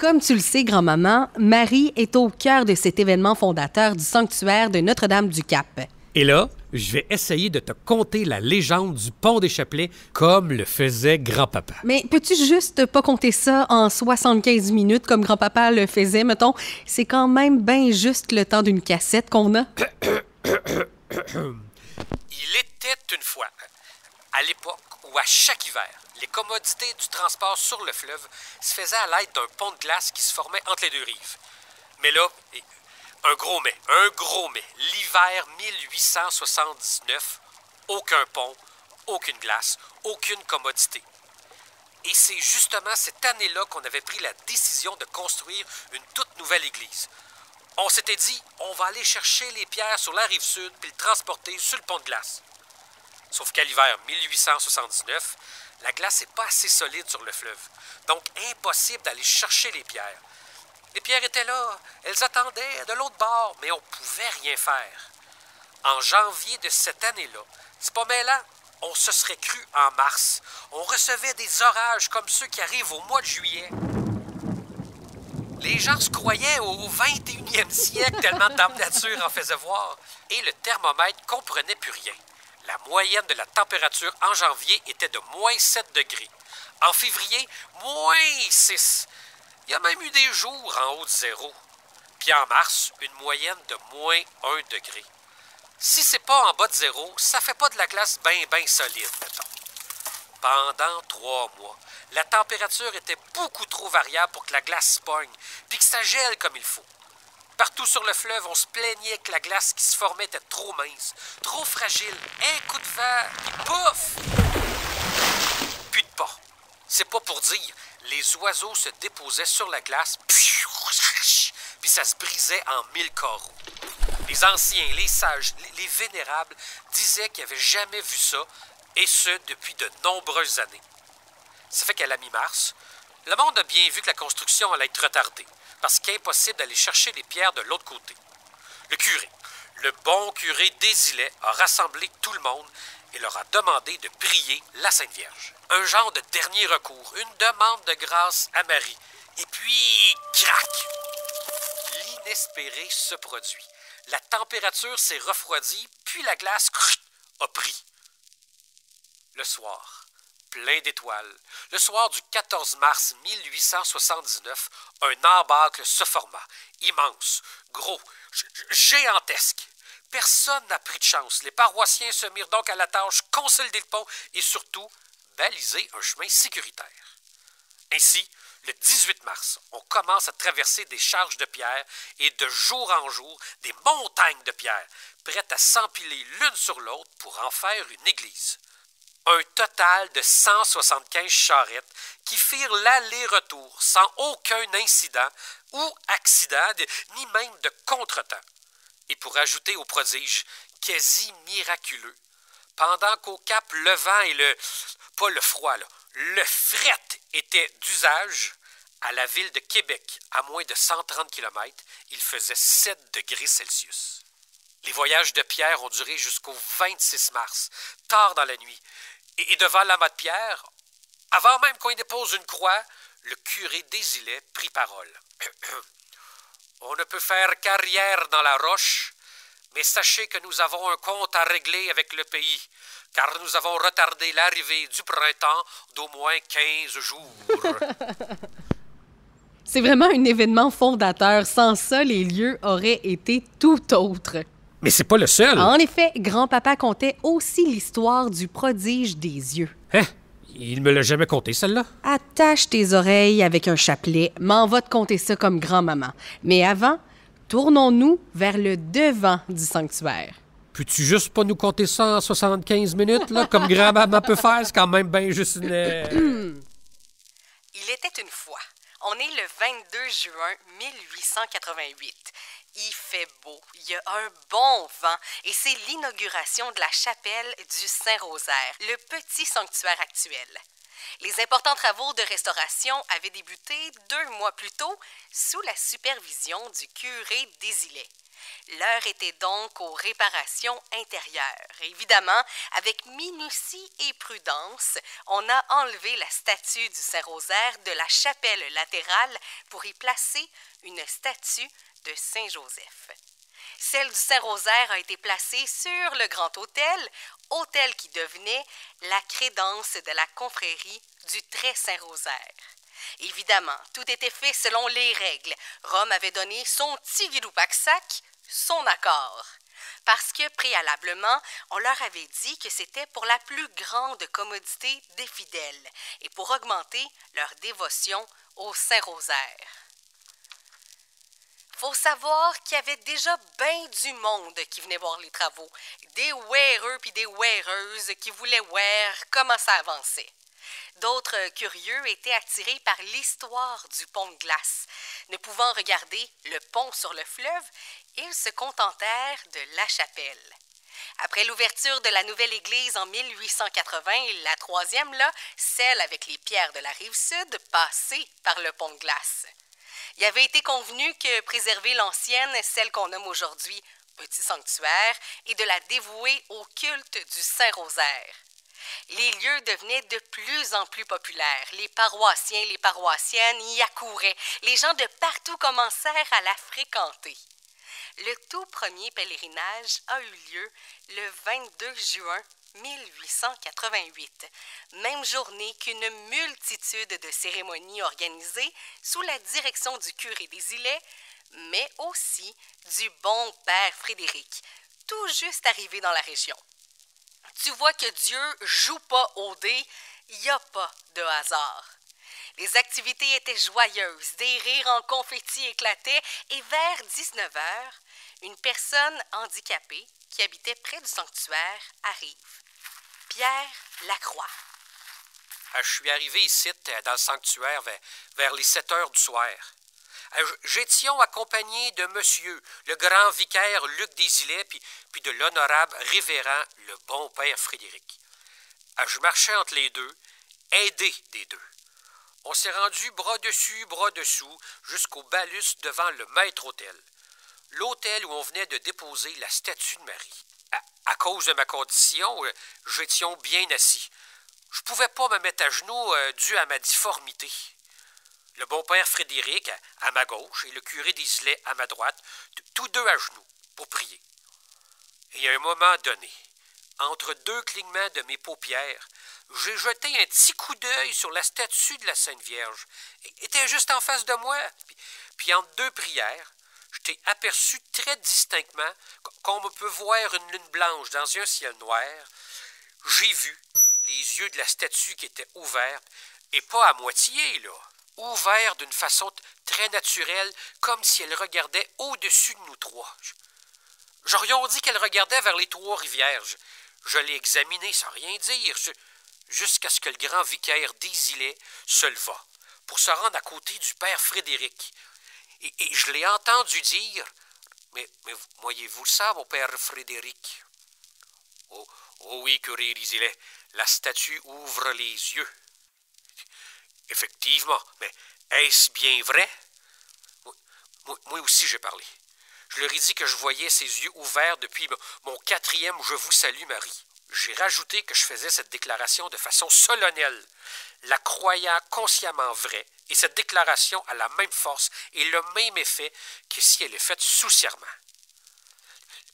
Comme tu le sais, grand-maman, Marie est au cœur de cet événement fondateur du sanctuaire de Notre-Dame-du-Cap. Et là, je vais essayer de te conter la légende du pont des Chapelets comme le faisait grand-papa. Mais peux-tu juste pas compter ça en 75 minutes comme grand-papa le faisait, mettons? C'est quand même bien juste le temps d'une cassette qu'on a. Il était une fois, à l'époque où à chaque hiver, les commodités du transport sur le fleuve se faisaient à l'aide d'un pont de glace qui se formait entre les deux rives. Mais là, un gros mais, l'hiver 1879, aucun pont, aucune glace, aucune commodité. Et c'est justement cette année-là qu'on avait pris la décision de construire une toute nouvelle église. On s'était dit, on va aller chercher les pierres sur la rive sud puis le transporter sur le pont de glace. Sauf qu'à l'hiver 1879, la glace n'est pas assez solide sur le fleuve. Donc, impossible d'aller chercher les pierres. Les pierres étaient là, elles attendaient de l'autre bord, mais on ne pouvait rien faire. En janvier de cette année-là, c'est pas mêlant, on se serait cru en mars. On recevait des orages comme ceux qui arrivent au mois de juillet. Les gens se croyaient au 21e siècle, tellement de température en faisait voir. Et le thermomètre comprenait plus rien. La moyenne de la température en janvier était de moins 7 degrés. En février, moins 6. Il y a même eu des jours en haut de zéro. Puis en mars, une moyenne de moins 1 degré. Si c'est pas en bas de zéro, ça fait pas de la glace bien solide, mettons. Pendant 3 mois, la température était beaucoup trop variable pour que la glace se pogne, puis que ça gèle comme il faut. Partout sur le fleuve, on se plaignait que la glace qui se formait était trop mince, trop fragile. Un coup de vent, puis pouf! Plus de pas. C'est pas pour dire. Les oiseaux se déposaient sur la glace, puis ça se brisait en 1000 carreaux. Les anciens, les sages, les vénérables disaient qu'ils n'avaient jamais vu ça, et ce, depuis de nombreuses années. Ça fait qu'à la mi-mars, le monde a bien vu que la construction allait être retardée, parce qu'impossible d'aller chercher les pierres de l'autre côté. Le curé, le bon curé Désilet, a rassemblé tout le monde et leur a demandé de prier la Sainte Vierge. Un genre de dernier recours, une demande de grâce à Marie. Et puis, crac! L'inespéré se produit. La température s'est refroidie, puis la glace a pris. Le soir, plein d'étoiles, le soir du 14 mars 1879, un embâcle se forma, immense, gros, géantesque. Personne n'a pris de chance. Les paroissiens se mirent donc à la tâche, consolider le pont et surtout baliser un chemin sécuritaire. Ainsi, le 18 mars, on commence à traverser des charges de pierre et de jour en jour, des montagnes de pierre, prêtes à s'empiler l'une sur l'autre pour en faire une église. Un total de 175 charrettes qui firent l'aller-retour sans aucun incident ou accident, ni même de contretemps. Et pour ajouter au prodige, quasi miraculeux, pendant qu'au Cap, le vent et pas le froid, le fret était d'usage, à la ville de Québec, à moins de 130 km, il faisait 7 degrés Celsius. Les voyages de Pierre ont duré jusqu'au 26 mars, tard dans la nuit. Et devant l'amas de Pierre, avant même qu'on y dépose une croix, le curé Désilet prit parole. On ne peut faire carrière dans la roche, mais sachez que nous avons un compte à régler avec le pays, car nous avons retardé l'arrivée du printemps d'au moins 15 jours. C'est vraiment un événement fondateur. Sans ça, les lieux auraient été tout autres. Mais c'est pas le seul. En effet, grand-papa contait aussi l'histoire du prodige des yeux. Hein? Il me l'a jamais conté, celle-là? Attache tes oreilles avec un chapelet. M'en va te conter ça comme grand-maman. Mais avant, tournons-nous vers le devant du sanctuaire. Peux-tu juste pas nous conter ça en 75 minutes, là, comme grand-maman peut faire? C'est quand même bien juste une... Il était une fois. On est le 22 juin 1888. Il fait beau, il y a un bon vent et c'est l'inauguration de la chapelle du Saint-Rosaire, le petit sanctuaire actuel. Les importants travaux de restauration avaient débuté 2 mois plus tôt sous la supervision du curé Désilet. L'heure était donc aux réparations intérieures. Évidemment, avec minutie et prudence, on a enlevé la statue du Saint-Rosaire de la chapelle latérale pour y placer une statue de Saint-Joseph. Celle du Saint-Rosaire a été placée sur le grand autel, autel qui devenait la crédence de la confrérie du Très Saint-Rosaire. Évidemment, tout était fait selon les règles. Rome avait donné son tigidoupac-sac, son accord. Parce que, préalablement, on leur avait dit que c'était pour la plus grande commodité des fidèles et pour augmenter leur dévotion au Saint-Rosaire. Faut savoir qu'il y avait déjà bien du monde qui venait voir les travaux. Des weareux puis des weareuses qui voulaient voir comment ça avançait. D'autres curieux étaient attirés par l'histoire du pont de glace. Ne pouvant regarder le pont sur le fleuve, ils se contentèrent de la chapelle. Après l'ouverture de la nouvelle église en 1880, la troisième, celle avec les pierres de la rive sud, passée par le pont de glace. Il avait été convenu que préserver l'ancienne, celle qu'on nomme aujourd'hui Petit Sanctuaire, et de la dévouer au culte du Saint-Rosaire. Les lieux devenaient de plus en plus populaires. Les paroissiens, les paroissiennes y accouraient. Les gens de partout commencèrent à la fréquenter. Le tout premier pèlerinage a eu lieu le 22 juin 1888, même journée qu'une multitude de cérémonies organisées sous la direction du curé Désilet, mais aussi du bon père Frédéric, tout juste arrivé dans la région. Tu vois que Dieu joue pas au dé, il n'y a pas de hasard. Les activités étaient joyeuses, des rires en confettis éclataient et vers 19 heures, une personne handicapée qui habitait près du sanctuaire arrive. Pierre Lacroix. Je suis arrivé ici, dans le sanctuaire, vers les 7 heures du soir. J'étais accompagné de monsieur, le grand vicaire Luc Désilet, puis de l'honorable révérend, le bon père Frédéric. Je marchais entre les deux, aidé des deux. On s'est rendu bras dessus, bras dessous, jusqu'au balustre devant le maître-autel. L'autel où on venait de déposer la statue de Marie. À cause de ma condition, j'étais bien assis. Je pouvais pas me mettre à genoux dû à ma difformité. Le bon père Frédéric, à ma gauche, et le curé Désilet à ma droite, tous deux à genoux, pour prier. Et à un moment donné, entre deux clignements de mes paupières, j'ai jeté un petit coup d'œil sur la statue de la Sainte Vierge. Elle était juste en face de moi. Puis entre deux prières, je t'ai aperçu très distinctement, comme on peut voir une lune blanche dans un ciel noir. J'ai vu les yeux de la statue qui étaient ouverts, et pas à moitié, là. Ouverts d'une façon très naturelle, comme si elle regardait au-dessus de nous trois. J'aurais dit qu'elle regardait vers les Trois-Rivières. Je l'ai examinée sans rien dire, jusqu'à ce que le grand vicaire Désilet se leva pour se rendre à côté du père Frédéric. Et je l'ai entendu dire, mais voyez-vous ça, mon père Frédéric? Oh oui, curé Désilet, la statue ouvre les yeux. Effectivement, mais est-ce bien vrai? Moi aussi j'ai parlé. Je leur ai dit que je voyais ses yeux ouverts depuis mon 4e « Je vous salue, Marie ». J'ai rajouté que je faisais cette déclaration de façon solennelle, la croyant consciemment vraie, et cette déclaration a la même force et le même effet que si elle est faite sous serment.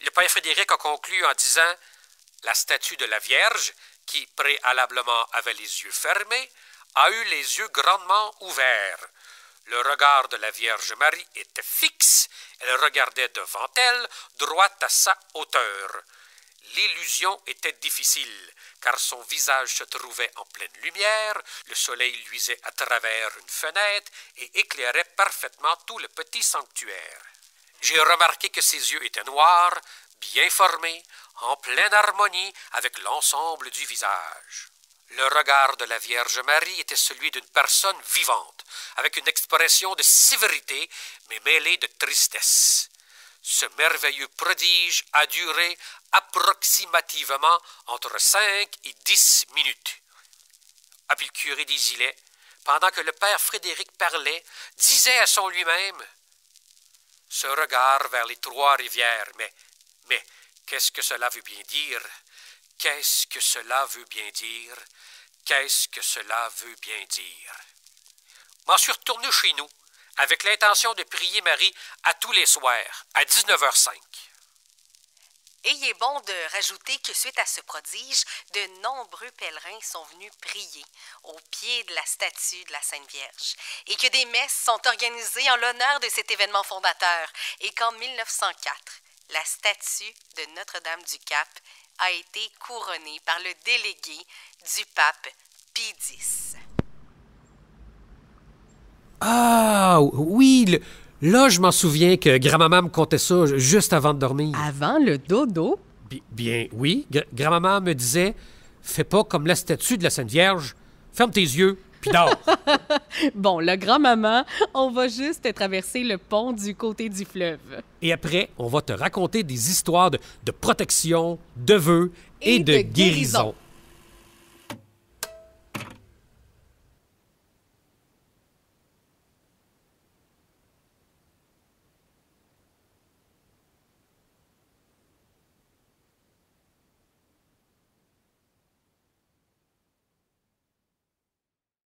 Le père Frédéric a conclu en disant « La statue de la Vierge, qui préalablement avait les yeux fermés, a eu les yeux grandement ouverts. Le regard de la Vierge Marie était fixe, elle regardait devant elle, droite à sa hauteur. L'illusion était difficile, car son visage se trouvait en pleine lumière, le soleil luisait à travers une fenêtre et éclairait parfaitement tout le petit sanctuaire. J'ai remarqué que ses yeux étaient noirs, bien formés, en pleine harmonie avec l'ensemble du visage. Le regard de la Vierge Marie était celui d'une personne vivante, avec une expression de sévérité, mais mêlée de tristesse. Ce merveilleux prodige a duré approximativement entre 5 et 10 minutes. Ah, puis le curé des Îlets, pendant que le père Frédéric parlait, disait à son lui-même: ce regard vers les Trois-Rivières, mais, qu'est-ce que cela veut bien dire? Qu'est-ce que cela veut bien dire? Qu'est-ce que cela veut bien dire? M'en suis retourné chez nous, avec l'intention de prier Marie à tous les soirs, à 19h05. Et il est bon de rajouter que suite à ce prodige, de nombreux pèlerins sont venus prier au pied de la statue de la Sainte Vierge et que des messes sont organisées en l'honneur de cet événement fondateur et qu'en 1904, la statue de Notre-Dame du Cap a été couronnée par le délégué du pape Pie X. Ah, oui, là, je m'en souviens que grand-maman me contait ça juste avant de dormir. Avant le dodo? Bien, oui. Grand-maman me disait: fais pas comme la statue de la Sainte Vierge. Ferme tes yeux, puis dors. Bon, le grand-maman, on va juste traverser le pont du côté du fleuve. Et après, on va te raconter des histoires de protection, de vœux et de guérison.